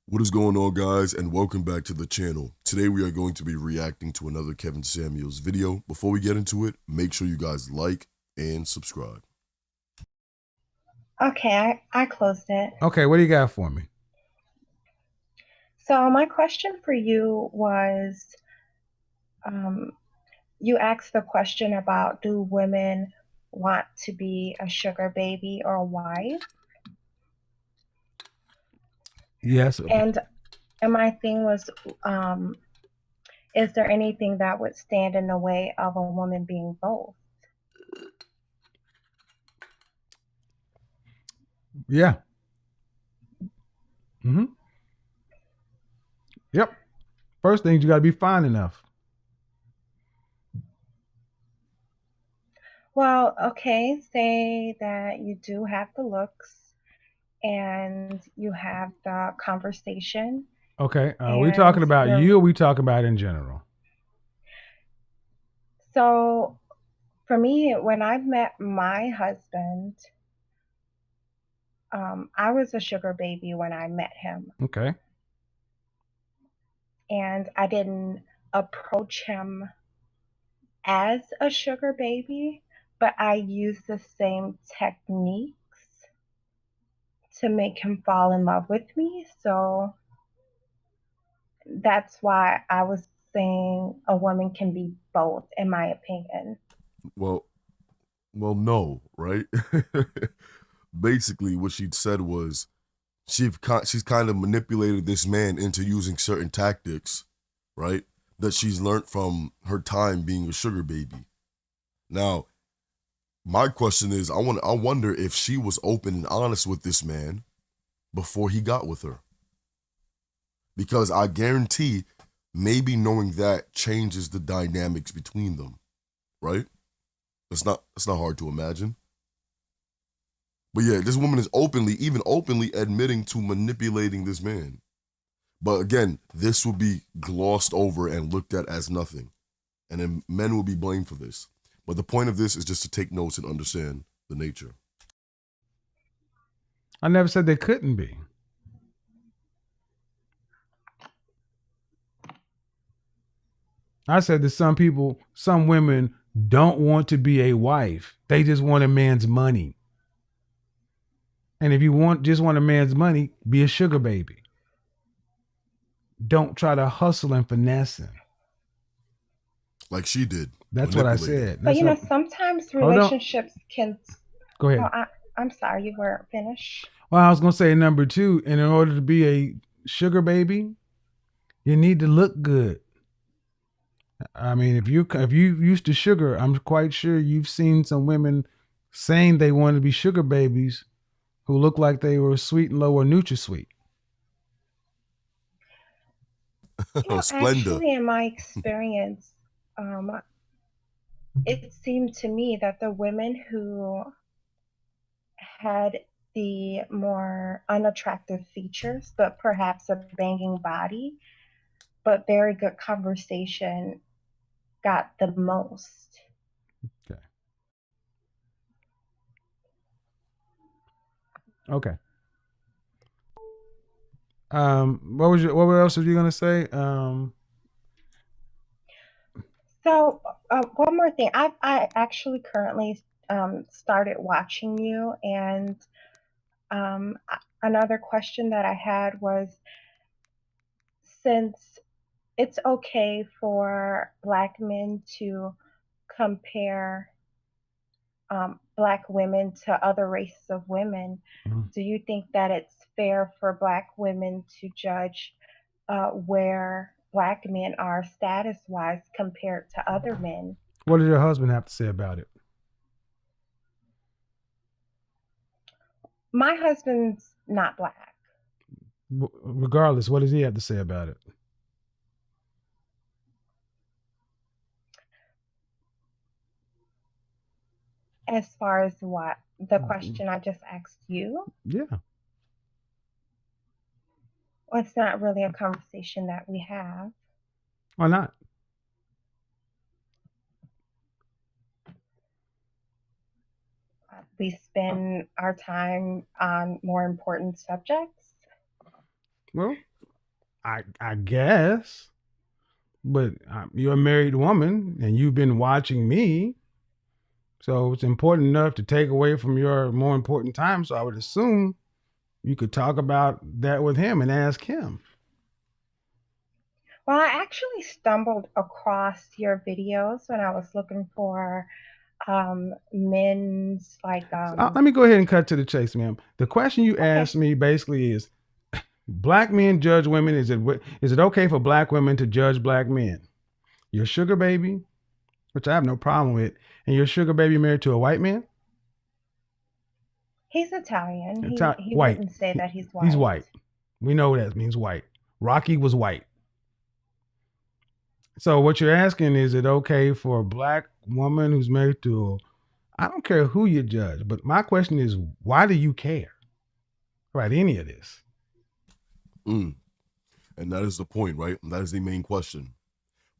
What is going on, guys, and welcome back to the channel. Today we are going to be reacting to another Kevin Samuels video. Before we get into it, make sure you guys like and subscribe. Okay, I closed it. Okay, what do you got for me? So my question for you was, um, you asked the question about, do women want to be a sugar baby or a wife? Yes. And my thing was, um, is there anything that would stand in the way of a woman being both? Yeah. Mm-hmm. Yep. First thing, you got to be fine enough. Well, okay, say that you do have the looks and you have the conversation Okay. Are we talking and about you you're or we talking about in general? so for me, when I met my husband, I was a sugar baby when I met him, Okay. and I didn't approach him as a sugar baby, but I used the same techniques to make him fall in love with me. So that's why I was saying a woman can be both, in my opinion. Well, no, right? Basically, what she said was she's kind of manipulated this man into using certain tactics, right? That she's learned from her time being a sugar baby. Now, my question is, I wonder if she was open and honest with this man before he got with her. Because I guarantee maybe knowing that changes the dynamics between them, right? It's not hard to imagine. But yeah, this woman is even openly admitting to manipulating this man. But again, this will be glossed over and looked at as nothing. And then men will be blamed for this. But the point of this is just to take notes and understand the nature. I never said they couldn't be. I said that some women don't want to be a wife. They just want a man's money. And if you just want a man's money, be a sugar baby. Don't try to hustle and finesse him. Like she did, That's what I manipulating. said. But That's not. sometimes Hold on. relationships can. Go Oh, ahead. I'm sorry, you weren't finished. Well, I was gonna say number two, and in order to be a sugar baby, you need to look good. I mean, if you used to sugar, I'm quite sure you've seen some women saying they want to be sugar babies who look like they were sweet and low or NutraSweet. Splenda. Actually, in my experience, it seemed to me that the women who had the more unattractive features, but perhaps a banging body, but very good conversation, got the most. Okay. Okay. What else are you gonna say? So, one more thing. I actually currently started watching you, and another question that I had was, since it's okay for Black men to compare Black women to other races of women, Mhm. do you think that it's fair for Black women to judge where Black men are status wise compared to other men? What did your husband have to say about it? My husband's not Black. Regardless, what does he have to say about it? As far as what the question I just asked you, Yeah. well, it's not really a conversation that we have. Why not? We spend our time on more important subjects. Well, I guess, but you're a married woman and you've been watching me, so it's important enough to take away from your more important time. So I would assume you could talk about that with him and ask him. Well, I actually stumbled across your videos when I was looking for men's like Let me go ahead and cut to the chase, ma'am. The question you okay. asked me basically is: Black men judge women. Is it okay for black women to judge black men? Your sugar baby, which I have no problem with, and your sugar baby married to a white man. He's Italian. It's He white. wouldn't say that he's He's white. white. We know that means white. Rocky was white. So what you're asking is it okay for a black woman who's married to I don't care who you judge, but my question is why do you care about any of this? And that is the point, right? That is the main question.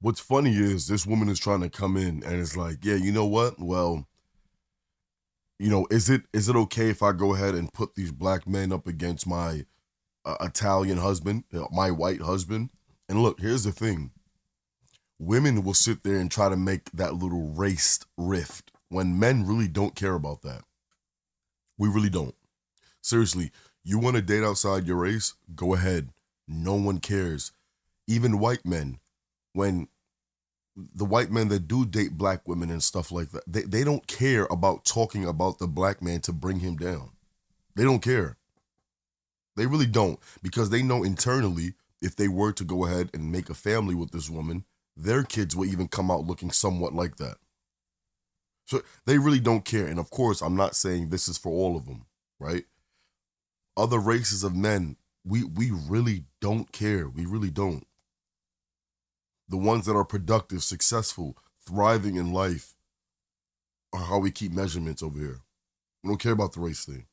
What's funny is this woman is trying to come in and it's like, yeah, you know what? Well, is it okay if I go ahead and put these black men up against my Italian husband, my white husband? And look, here's the thing. Women will sit there and try to make that little race rift when men really don't care about that. We really don't. Seriously, you want to date outside your race? Go ahead. No one cares. Even white men, when the white men that do date black women and stuff like that, they don't care about talking about the black man to bring him down. They don't care. They really don't, because they know internally if they were to go ahead and make a family with this woman, their kids will even come out looking somewhat like that. So they really don't care. And of course, I'm not saying this is for all of them, right? Other races of men, we really don't care. We really don't. The ones that are productive, successful, thriving in life are how we keep measurements over here. We don't care about the race thing.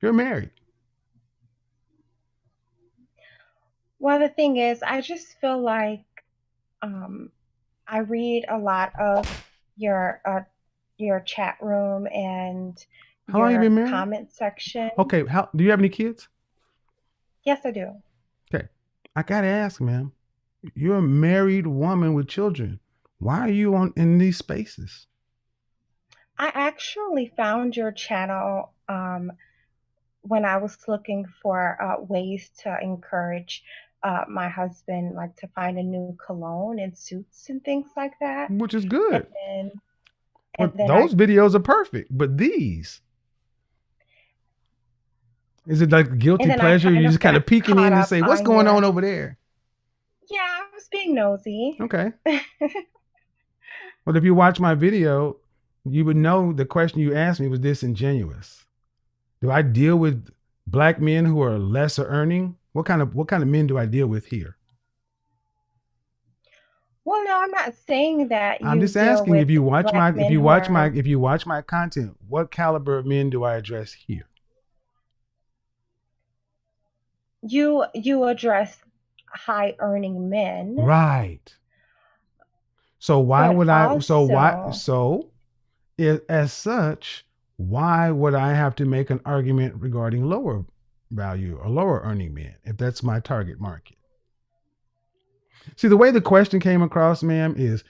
You're married. Well, the thing is, I just feel like I read a lot of your uh, your chat room and How long have you your been married? comment section. Okay, how do you have any kids? Yes, I do. Okay. I gotta ask, ma'am. You're a married woman with children. Why are you on in these spaces? I actually found your channel when I was looking for ways to encourage my husband, like to find a new cologne and suits and things like that. Which is And good. then and But then those I videos are perfect. But these, is it like and guilty then I pleasure? kind You're of just kind got of peeking caught in to up say, what's on going on your over there? yeah, I was being nosy. Okay. But if you watch my video, you would know the question you asked me was disingenuous. Do I deal with black men who are lesser earning? What kind of men do I deal with here? Well, no, I'm not saying that I'm you just deal asking if with you watch my black if men you who watch my are if you watch my content, what caliber of men do I address here? you address high earning men, Right. So why but would I also as such, why would I have to make an argument regarding lower value or lower earning men if that's my target market? See, the way the question came across, ma'am, is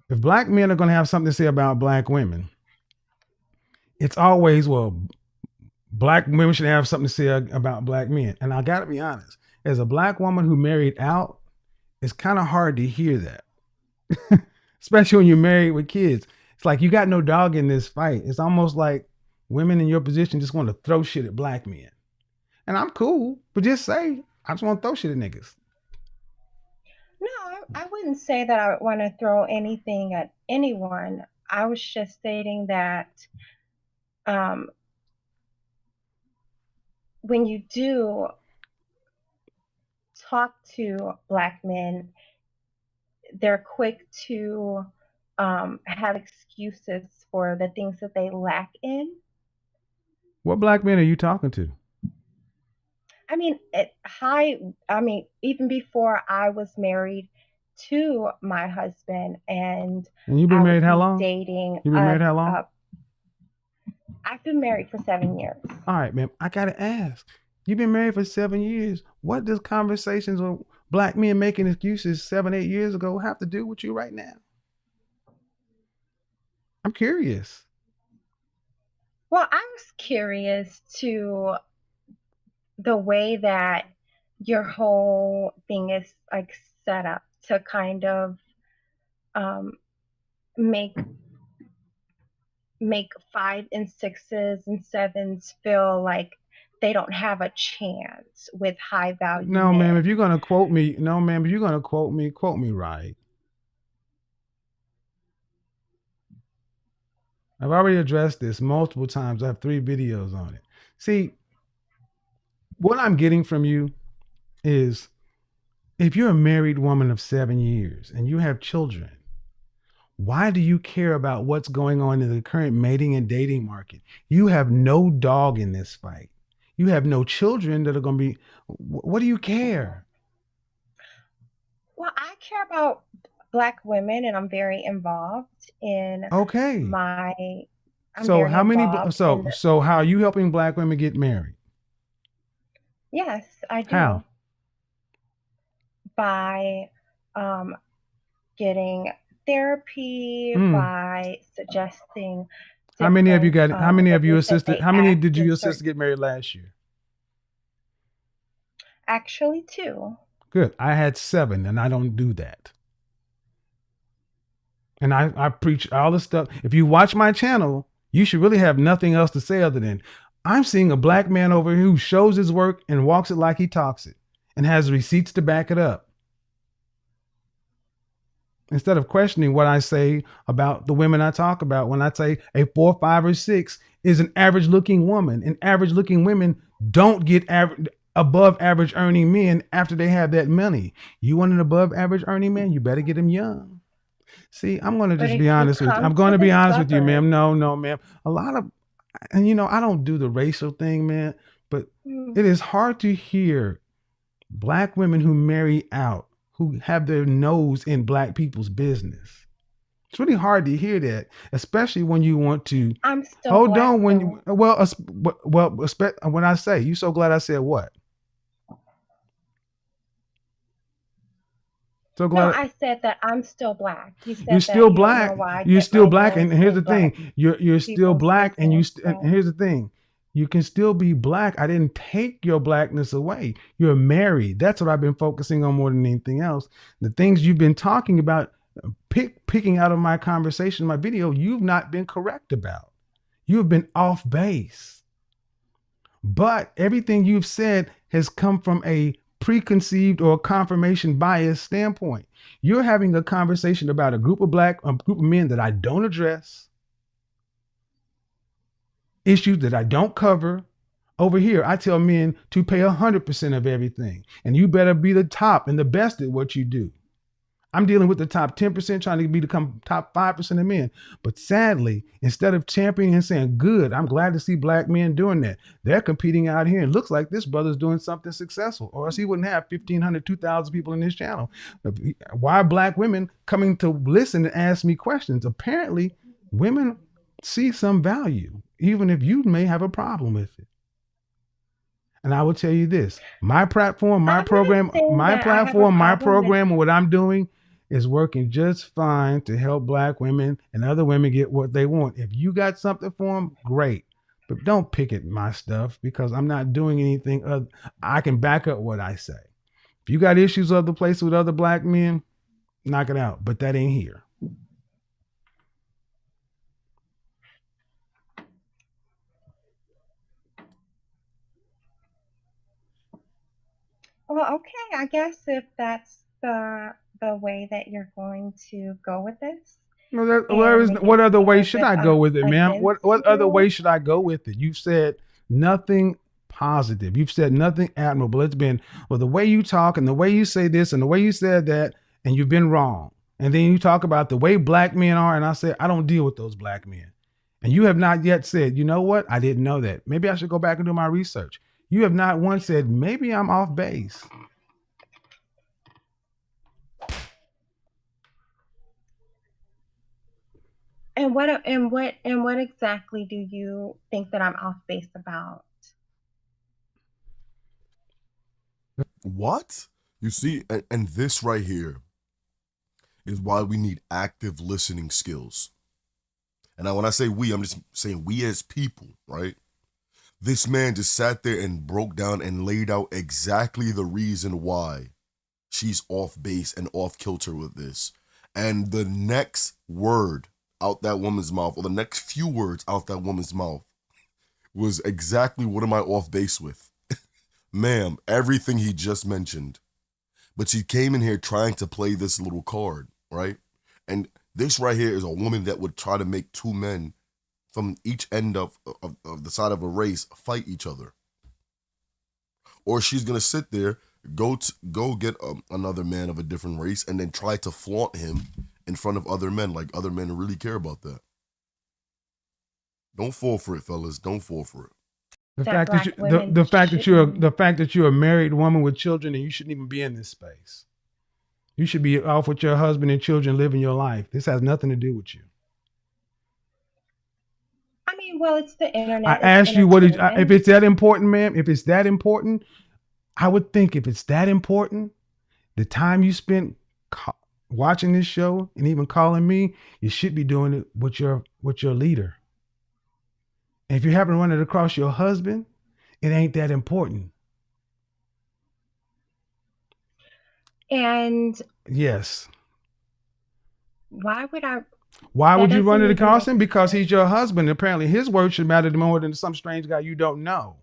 if black men are going to have something to say about black women, it's always, well, black women should have something to say about black men. And I got to be honest, as a black woman who married out, it's kind of hard to hear that, especially when you're married with kids. It's like you got no dog in this fight. It's almost like women in your position just want to throw shit at black men. And I'm cool, but just say, I just want to throw shit at niggas. no, I wouldn't say that I would want to throw anything at anyone. I was just stating that um, when you do talk to black men, they're quick to have excuses for the things that they lack in. What black men are you talking to? I mean, I mean, even before I was married to my husband, and And you've been I married would how be long? dating You've been married how long? I've been married for 7 years. All right, man. I gotta ask. You've been married for 7 years. What does conversations with black men making excuses 7, 8 years ago have to do with you right now? I'm curious. Well, I was curious to the way that your whole thing is like set up to kind of um, make 5 and 6s and 7s feel like they don't have a chance with high value No, ma'am. If men. you're gonna quote me, no, ma'am. If you're gonna quote me right. I've already addressed this multiple times. I have 3 videos on it. See, what I'm getting from you is if you're a married woman of 7 years and you have children, why do you care about what's going on in the current mating and dating market? You have no dog in this fight. You have no children that are going to be. What do you care? Well, I care about Black women, and I'm very involved in Okay. my. I'm So very how many? involved in the. So how are you helping black women get married? Yes, I do. How? By getting therapy, by suggesting How many of you different got? How many of you ways that assisted? they How many act did in you assist to certain. get married last year? Actually, 2. Good. I had 7, and I don't do that. And I preach all the stuff. If you watch my channel, you should really have nothing else to say other than I'm seeing a black man over here who shows his work and walks it like he talks it and has receipts to back it up. Instead of questioning what I say about the women I talk about when I say a 4, 5, or 6 is an average looking woman, and average looking women don't get above average earning men after they have that money. You want an above average earning man, you better get him young. See, I'm going to But just be if you honest with you. come I'm going to to the be honest with you, ma'am. suburbs, No, ma'am. A lot of, and I don't do the racial thing, man, but it is hard to hear black women who marry out, who have their nose in black people's business. It's really hard to hear that, especially when you want to I'm still hold Black on. When though. when I say, you so glad I said what? So No, glad I said that I'm still Black. You you're said that still you don't know black. why I You're get still my black, and nose here's the in Black thing: you're still people's black, and business. and here's the thing: you can still be black. I didn't take your blackness away. You're married. That's what I've been focusing on more than anything else. The things you've been talking about, picking out of my conversation, my video, you've not been correct about. You've been off base. But everything you've said has come from a preconceived or confirmation bias standpoint. You're having a conversation about a group of men that I don't address, issues that I don't cover. Over here, I tell men to pay 100% of everything, and you better be the top and the best at what you do. I'm dealing with the top 10% trying to become top 5% of men. But sadly, instead of championing and saying, good, I'm glad to see black men doing that, they're competing out here. And it looks like this brother's doing something successful, or else he wouldn't have 1,500, 2,000 people in his channel. Why are black women coming to listen and ask me questions? Apparently, women see some value, even if you may have a problem with it. And I will tell you this, my platform, my I'm not program, saying that I have a and what I'm doing is working just fine to help black women and other women get what they want. If you got something for them, great. But don't pick at my stuff because I'm not doing anything other. I can back up what I say. If you got issues other places with other black men, knock it out. But that ain't here. Well, okay, I guess if that's the way that you're going to go with this No, and make what it other way seem as should if I go I'm with it, ma'am? against What other way you. should I go with it? You've said nothing positive. You've said nothing admirable. It's been, well, the way you talk and the way you say this and the way you said that, and you've been wrong. And then you talk about the way black men are, and I say, I don't deal with those black men. And you have not yet said, you know what? I didn't know that. Maybe I should go back and do my research. You have not once said, maybe I'm off base. And what exactly do you think that I'm off base about? What? You see, and this right here is why we need active listening skills. And when I say we, I'm just saying we as people, right? This man just sat there and broke down and laid out exactly the reason why she's off base and off kilter with this. And the next word out that woman's mouth, or the next few words out that woman's mouth, was exactly what am I off base with? Ma'am, everything he just mentioned. But she came in here trying to play this little card, right? And this right here is a woman that would try to make two men from each end of the side of a race fight each other. Or she's gonna sit there, go get another man of a different race, and then try to flaunt him in front of other men, like other men really care about that. Don't fall for it, fellas. Don't fall for it. The That fact that you black women the fact that you're shouldn't. the fact that you're a married woman with children and you shouldn't even be in this space. You should be off with your husband and children living your life. This has nothing to do with you. I mean, well, it's the I internet, it's asked you if entertainment. it's that important, ma'am. If it's that important, I would think if it's that important, the time you spent watching this show and even calling me, you should be doing it with your leader. And if you happen to run it across your husband, it ain't that important. And Yes. why would I? Why That would you run doesn't it even across make him? Because sense. he's your husband. Apparently, his word should matter more than some strange guy you don't know.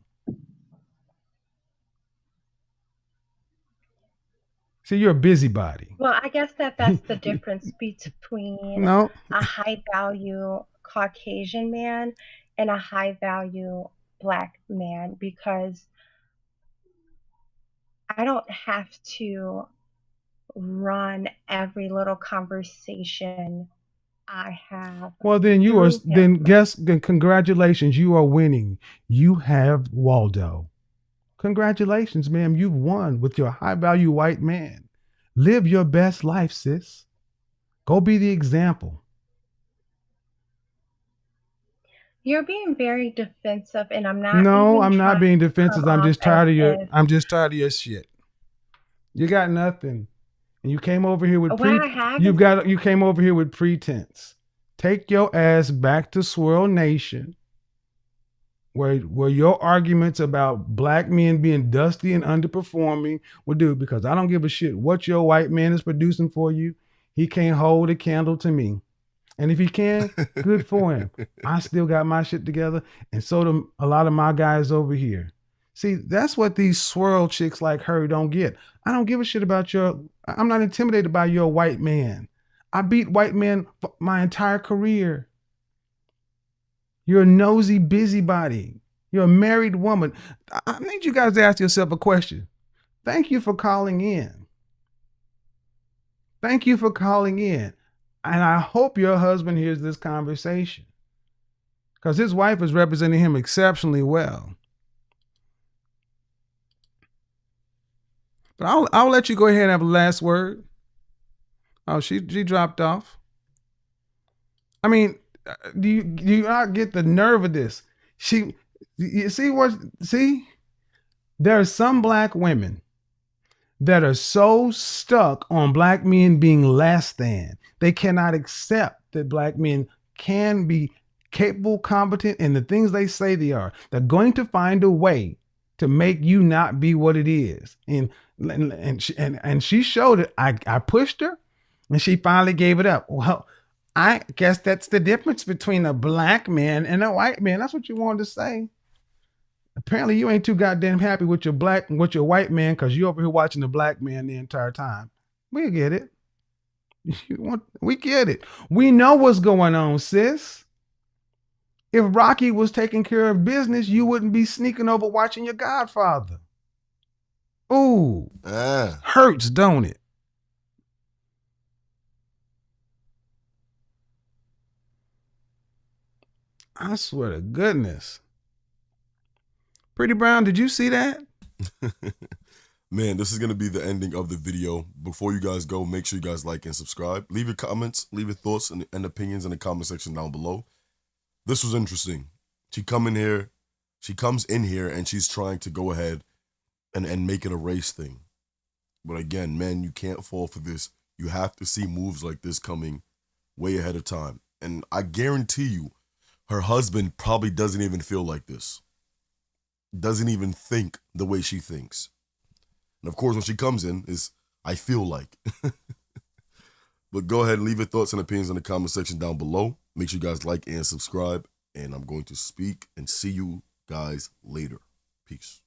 See, you're a busybody. Well, I guess that's the difference between No. a high value Caucasian man and a high value black man, because I don't have to run every little conversation I have Well, through him. then congratulations, you are winning. You have Waldo. Congratulations, ma'am. You've won with your high value white man. Live your best life, sis. Go be the example. You're being very defensive, and I'm not No, even I'm not trying being to come defensive. off as if I'm just tired of your shit. You got nothing. And you came over here with what I have is you came over here with pretense. Take your ass back to Swirl Nation, where your arguments about black men being dusty and underperforming will do, because I don't give a shit what your white man is producing for you. He can't hold a candle to me. And if he can, good for him. I still got my shit together, and so do a lot of my guys over here. See, that's what these swirl chicks like her don't get. I don't give a shit about I'm not intimidated by your white man. I beat white men my entire career. You're a nosy busybody. You're a married woman. I need you guys to ask yourself a question. Thank you for calling in. Thank you for calling in. And I hope your husband hears this conversation, because his wife is representing him exceptionally well. But I'll let you go ahead and have a last word. Oh, she dropped off. I mean, do you not get the nerve of this? You see, there are some black women that are so stuck on black men being less than. They cannot accept that black men can be capable, competent, and the things they say they are. They're going to find a way to make you not be what it is. And she showed it. I pushed her, and she finally gave it up. Well, I guess that's the difference between a black man and a white man. That's what you wanted to say. Apparently, you ain't too goddamn happy with your white man, because you over here watching the black man the entire time. We get it. We get it. We know what's going on, sis. If Rocky was taking care of business, you wouldn't be sneaking over watching your Godfather. Ooh, hurts, don't it? I swear to goodness. Pretty Brown, did you see that? Man, this is going to be the ending of the video. Before you guys go, make sure you guys like and subscribe. Leave your comments, leave your thoughts and opinions in the comment section down below. This was interesting. She comes in here and she's trying to go ahead and make it a race thing. But again, man, you can't fall for this. You have to see moves like this coming way ahead of time. And I guarantee you, her husband probably doesn't even feel like this. Doesn't even think the way she thinks. And of course, when she comes in, is I feel like. But go ahead and leave your thoughts and opinions in the comment section down below. Make sure you guys like and subscribe. And I'm going to speak and see you guys later. Peace.